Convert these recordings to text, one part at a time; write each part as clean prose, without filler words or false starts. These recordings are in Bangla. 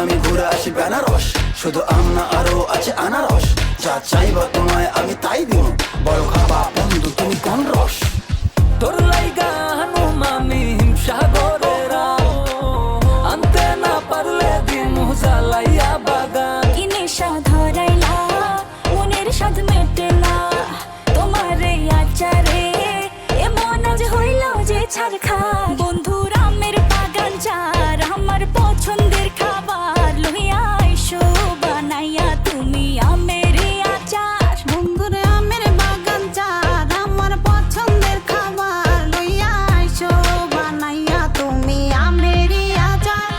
আমি ঘুরে আসি বেনারস। শুধু আম না আরো আছে আনারস, যা চাইবা তোমায় আমি তাই দিব। বড় খাবা বন্ধু তুমি কোন রস? তোর লাইগা হানুম আমি হিমসাগরেরা, আনতে না পারলে দিমু জ্বালাইয়া বাগান। কি নেশা ধরাইলা মনের স্বাদ মেটে না তোমার এই আচারে, এমন আজ হইল যে ছাড়খা। বন্ধুর আমের বাগান যার আমার পছন্দের খাবার, লইয়া আইসো বানাইয়া তুমি আমের এই আচার। বন্ধুর আমের বাগান যার আমার পছন্দের খাবার, লইয়া আইসো বানাইয়া তুমি আমের আচার।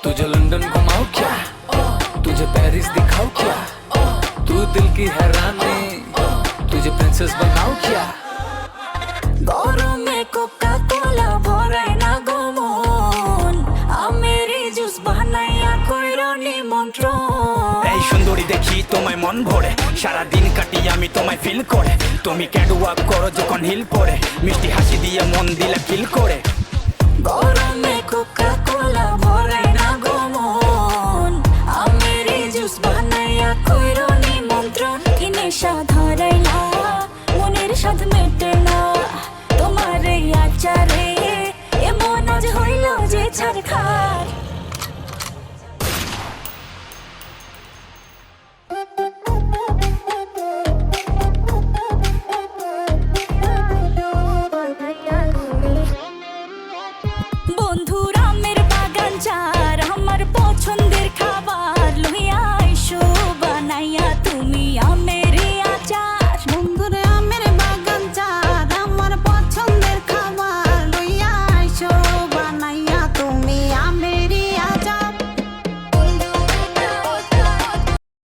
तुझे लंदन घुमाओ क्या, तुझे पेरिस दिखाओ क्या, तू दिल की हैरानी, तुझे प्रिंसेस बनाओ क्या। গরমে কোকা কোলা ভরাই না গমন, আমের এই জুস বানাইয়া কইরো নিমন্ত্রণ। এই সুন্দরী দেখি তোমায় মন ভরে, সারা দিন কাটি আমি তোমায় ফিল করে। তুমি ক্যাট ওয়াক করো যখন হিল পরে, মিষ্টি হাসি দিয়ে মন দিলে ফিল করে।